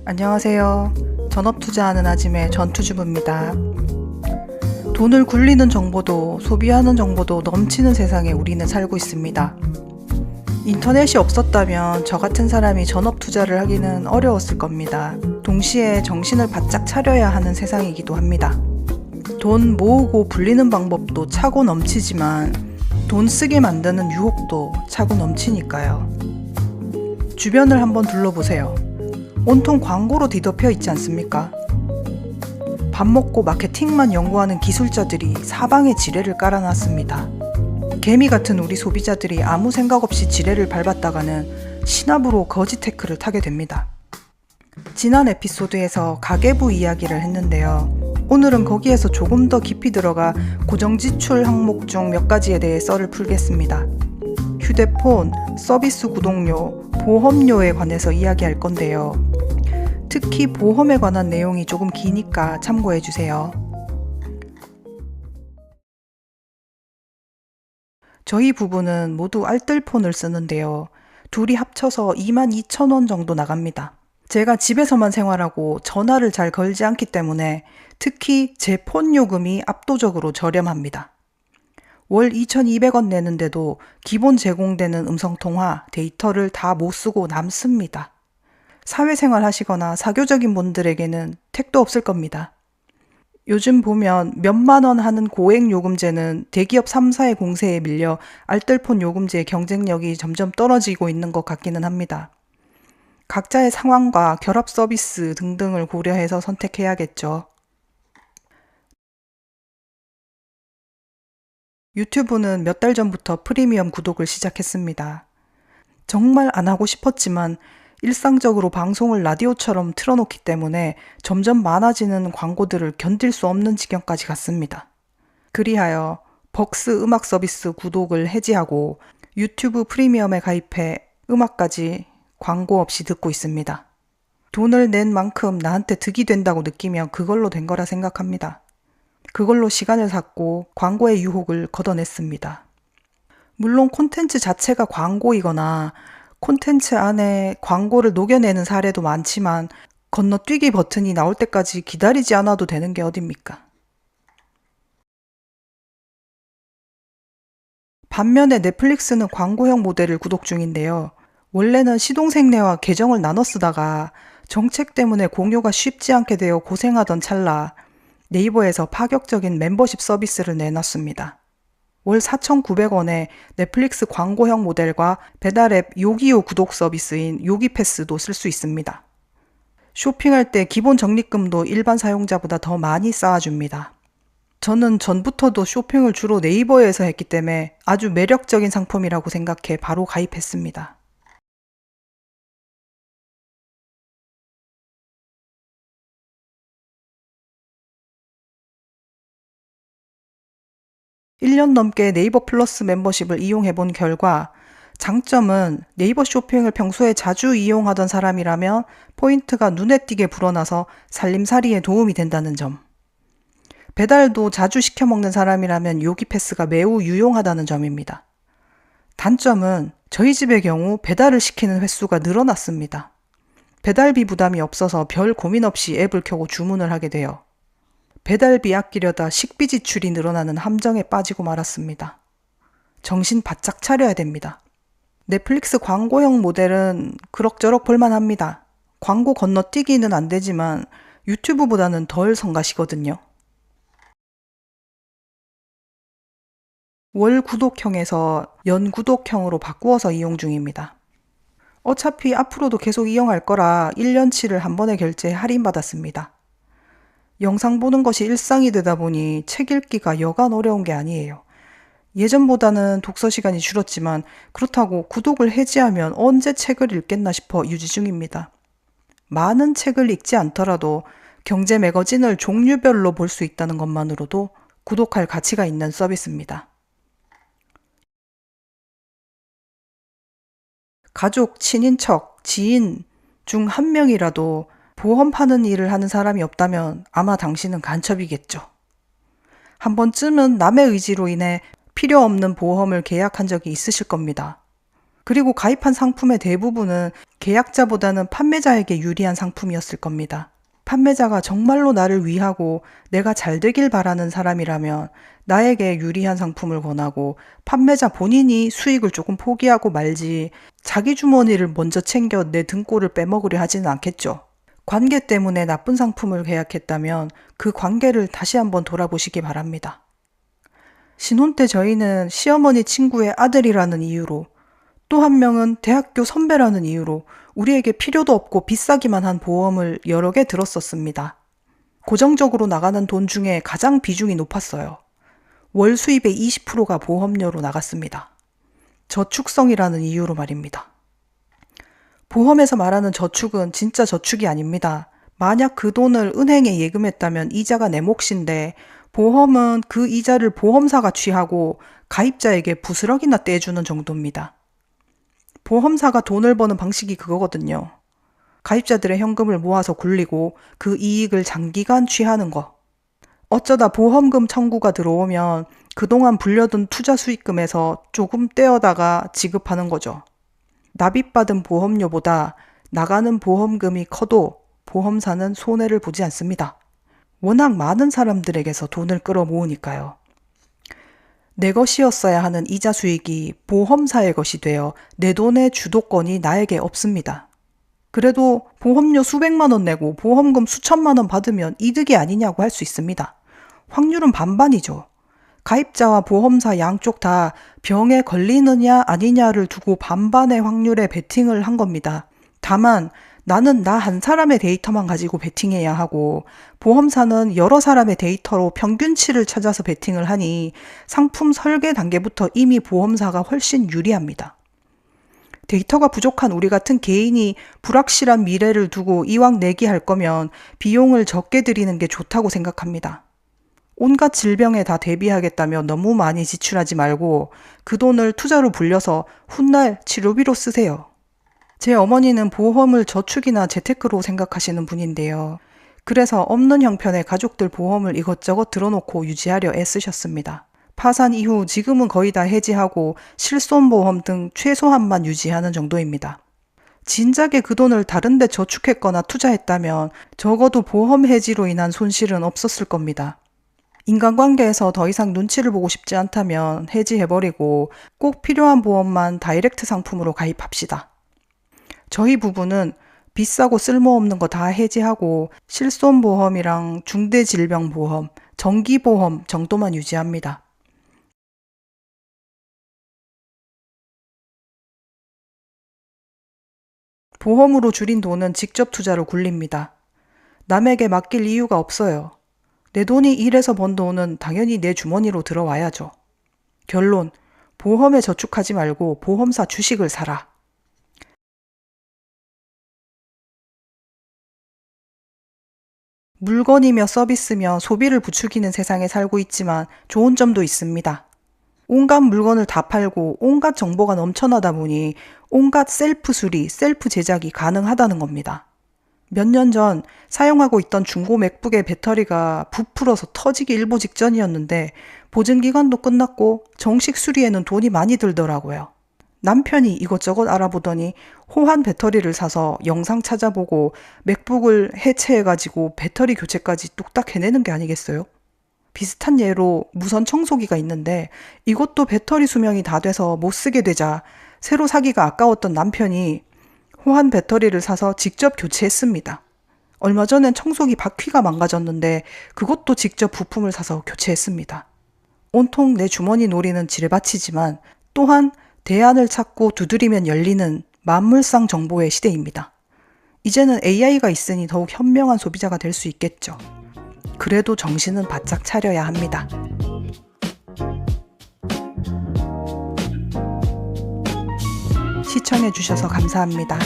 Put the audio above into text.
안녕하세요. 전업 투자하는 아짐의 전투주부입니다. 돈을 굴리는 정보도 소비하는 정보도 넘치는 세상에 우리는 살고 있습니다. 인터넷이 없었다면 저 같은 사람이 전업 투자를 하기는 어려웠을 겁니다. 동시에 정신을 바짝 차려야 하는 세상이기도 합니다. 돈 모으고 불리는 방법도 차고 넘치지만 돈 쓰게 만드는 유혹도 차고 넘치니까요. 주변을 한번 둘러보세요. 온통 광고로 뒤덮여 있지 않습니까? 밥 먹고 마케팅만 연구하는 기술자들이 사방에 지뢰를 깔아놨습니다. 개미 같은 우리 소비자들이 아무 생각 없이 지뢰를 밟았다가는 신압으로 거지 태클을 타게 됩니다. 지난 에피소드에서 가계부 이야기를 했는데요. 오늘은 거기에서 조금 더 깊이 들어가 고정지출 항목 중 몇 가지에 대해 썰을 풀겠습니다. 휴대폰, 서비스 구독료, 보험료에 관해서 이야기할 건데요. 특히 보험에 관한 내용이 조금 기니까 참고해 주세요. 저희 부부는 모두 알뜰폰을 쓰는데요. 둘이 합쳐서 22,000원 정도 나갑니다. 제가 집에서만 생활하고 전화를 잘 걸지 않기 때문에 특히 제 폰 요금이 압도적으로 저렴합니다. 월 2,200원 내는데도 기본 제공되는 음성통화, 데이터를 다 못 쓰고 남습니다. 사회생활 하시거나 사교적인 분들에게는 택도 없을 겁니다. 요즘 보면 몇만 원 하는 고액 요금제는 대기업 3사의 공세에 밀려 알뜰폰 요금제의 경쟁력이 점점 떨어지고 있는 것 같기는 합니다. 각자의 상황과 결합 서비스 등등을 고려해서 선택해야겠죠. 유튜브는 몇 달 전부터 프리미엄 구독을 시작했습니다. 정말 안 하고 싶었지만 일상적으로 방송을 라디오처럼 틀어놓기 때문에 점점 많아지는 광고들을 견딜 수 없는 지경까지 갔습니다. 그리하여 벅스 음악 서비스 구독을 해지하고 유튜브 프리미엄에 가입해 음악까지 광고 없이 듣고 있습니다. 돈을 낸 만큼 나한테 득이 된다고 느끼면 그걸로 된 거라 생각합니다. 그걸로 시간을 샀고 광고의 유혹을 걷어냈습니다. 물론 콘텐츠 자체가 광고이거나 콘텐츠 안에 광고를 녹여내는 사례도 많지만 건너뛰기 버튼이 나올 때까지 기다리지 않아도 되는 게 어딥니까? 반면에 넷플릭스는 광고형 모델을 구독 중인데요. 원래는 시동생네와 계정을 나눠 쓰다가 정책 때문에 공유가 쉽지 않게 되어 고생하던 찰나 네이버에서 파격적인 멤버십 서비스를 내놨습니다. 월 4,900원에 넷플릭스 광고형 모델과 배달앱 요기요 구독 서비스인 요기패스도 쓸 수 있습니다. 쇼핑할 때 기본 적립금도 일반 사용자보다 더 많이 쌓아줍니다. 저는 전부터도 쇼핑을 주로 네이버에서 했기 때문에 아주 매력적인 상품이라고 생각해 바로 가입했습니다. 일 년 넘게 네이버 플러스 멤버십을 이용해 본 결과 장점은 네이버 쇼핑을 평소에 자주 이용하던 사람이라면 포인트가 눈에 띄게 불어나서 살림살이에 도움이 된다는 점. 배달도 자주 시켜 먹는 사람이라면 요기 패스가 매우 유용하다는 점입니다. 단점은 저희 집의 경우 배달을 시키는 횟수가 늘어났습니다. 배달비 부담이 없어서 별 고민 없이 앱을 켜고 주문을 하게 돼요. 배달비 아끼려다 식비 지출이 늘어나는 함정에 빠지고 말았습니다. 정신 바짝 차려야 됩니다. 넷플릭스 광고형 모델은 그럭저럭 볼만합니다. 광고 건너뛰기는 안 되지만 유튜브보다는 덜 성가시거든요. 월 구독형에서 연 구독형으로 바꾸어서 이용 중입니다. 어차피 앞으로도 계속 이용할 거라 1년치를 한 번에 결제해 할인받았습니다. 영상 보는 것이 일상이 되다 보니 책 읽기가 여간 어려운 게 아니에요. 예전보다는 독서 시간이 줄었지만 그렇다고 구독을 해지하면 언제 책을 읽겠나 싶어 유지 중입니다. 많은 책을 읽지 않더라도 경제 매거진을 종류별로 볼 수 있다는 것만으로도 구독할 가치가 있는 서비스입니다. 가족, 친인척, 지인 중 한 명이라도 보험 파는 일을 하는 사람이 없다면 아마 당신은 간첩이겠죠. 한 번쯤은 남의 의지로 인해 필요 없는 보험을 계약한 적이 있으실 겁니다. 그리고 가입한 상품의 대부분은 계약자보다는 판매자에게 유리한 상품이었을 겁니다. 판매자가 정말로 나를 위하고 내가 잘 되길 바라는 사람이라면 나에게 유리한 상품을 권하고 판매자 본인이 수익을 조금 포기하고 말지 자기 주머니를 먼저 챙겨 내 등골을 빼먹으려 하지는 않겠죠. 관계 때문에 나쁜 상품을 계약했다면 그 관계를 다시 한번 돌아보시기 바랍니다. 신혼 때 저희는 시어머니 친구의 아들이라는 이유로 또 한 명은 대학교 선배라는 이유로 우리에게 필요도 없고 비싸기만 한 보험을 여러 개 들었었습니다. 고정적으로 나가는 돈 중에 가장 비중이 높았어요. 월 수입의 20%가 보험료로 나갔습니다. 저축성이라는 이유로 말입니다. 보험에서 말하는 저축은 진짜 저축이 아닙니다. 만약 그 돈을 은행에 예금했다면 이자가 내 몫인데 보험은 그 이자를 보험사가 취하고 가입자에게 부스럭이나 떼주는 정도입니다. 보험사가 돈을 버는 방식이 그거거든요. 가입자들의 현금을 모아서 굴리고 그 이익을 장기간 취하는 거. 어쩌다 보험금 청구가 들어오면 그동안 불려둔 투자 수익금에서 조금 떼어다가 지급하는 거죠. 납입받은 보험료보다 나가는 보험금이 커도 보험사는 손해를 보지 않습니다. 워낙 많은 사람들에게서 돈을 끌어모으니까요. 내 것이었어야 하는 이자 수익이 보험사의 것이 되어 내 돈의 주도권이 나에게 없습니다. 그래도 보험료 수백만 원 내고 보험금 수천만 원 받으면 이득이 아니냐고 할 수 있습니다. 확률은 반반이죠. 가입자와 보험사 양쪽 다 병에 걸리느냐 아니냐를 두고 반반의 확률에 베팅을 한 겁니다. 다만 나는 나 한 사람의 데이터만 가지고 베팅해야 하고 보험사는 여러 사람의 데이터로 평균치를 찾아서 베팅을 하니 상품 설계 단계부터 이미 보험사가 훨씬 유리합니다. 데이터가 부족한 우리 같은 개인이 불확실한 미래를 두고 이왕 내기할 거면 비용을 적게 들이는 게 좋다고 생각합니다. 온갖 질병에 다 대비하겠다며 너무 많이 지출하지 말고 그 돈을 투자로 불려서 훗날 치료비로 쓰세요. 제 어머니는 보험을 저축이나 재테크로 생각하시는 분인데요. 그래서 없는 형편의 가족들 보험을 이것저것 들어놓고 유지하려 애쓰셨습니다. 파산 이후 지금은 거의 다 해지하고 실손보험 등 최소한만 유지하는 정도입니다. 진작에 그 돈을 다른 데 저축했거나 투자했다면 적어도 보험 해지로 인한 손실은 없었을 겁니다. 인간관계에서 더 이상 눈치를 보고 싶지 않다면 해지해버리고 꼭 필요한 보험만 다이렉트 상품으로 가입합시다. 저희 부부는 비싸고 쓸모없는 거 다 해지하고 실손보험이랑 중대질병보험, 정기보험 정도만 유지합니다. 보험으로 줄인 돈은 직접 투자로 굴립니다. 남에게 맡길 이유가 없어요. 내 돈이 일해서 번 돈은 당연히 내 주머니로 들어와야죠. 결론, 보험에 저축하지 말고 보험사 주식을 사라. 물건이며 서비스며 소비를 부추기는 세상에 살고 있지만 좋은 점도 있습니다. 온갖 물건을 다 팔고 온갖 정보가 넘쳐나다 보니 온갖 셀프 수리, 셀프 제작이 가능하다는 겁니다. 몇 년 전 사용하고 있던 중고 맥북의 배터리가 부풀어서 터지기 일보 직전이었는데 보증기간도 끝났고 정식 수리에는 돈이 많이 들더라고요. 남편이 이것저것 알아보더니 호환 배터리를 사서 영상 찾아보고 맥북을 해체해가지고 배터리 교체까지 뚝딱 해내는 게 아니겠어요? 비슷한 예로 무선 청소기가 있는데 이것도 배터리 수명이 다 돼서 못 쓰게 되자 새로 사기가 아까웠던 남편이 호환 배터리를 사서 직접 교체했습니다. 얼마 전엔 청소기 바퀴가 망가졌는데 그것도 직접 부품을 사서 교체했습니다. 온통 내 주머니 노리는 지뢰밭이지만 또한 대안을 찾고 두드리면 열리는 만물상 정보의 시대입니다. 이제는 AI가 있으니 더욱 현명한 소비자가 될 수 있겠죠. 그래도 정신은 바짝 차려야 합니다. 시청해주셔서 감사합니다.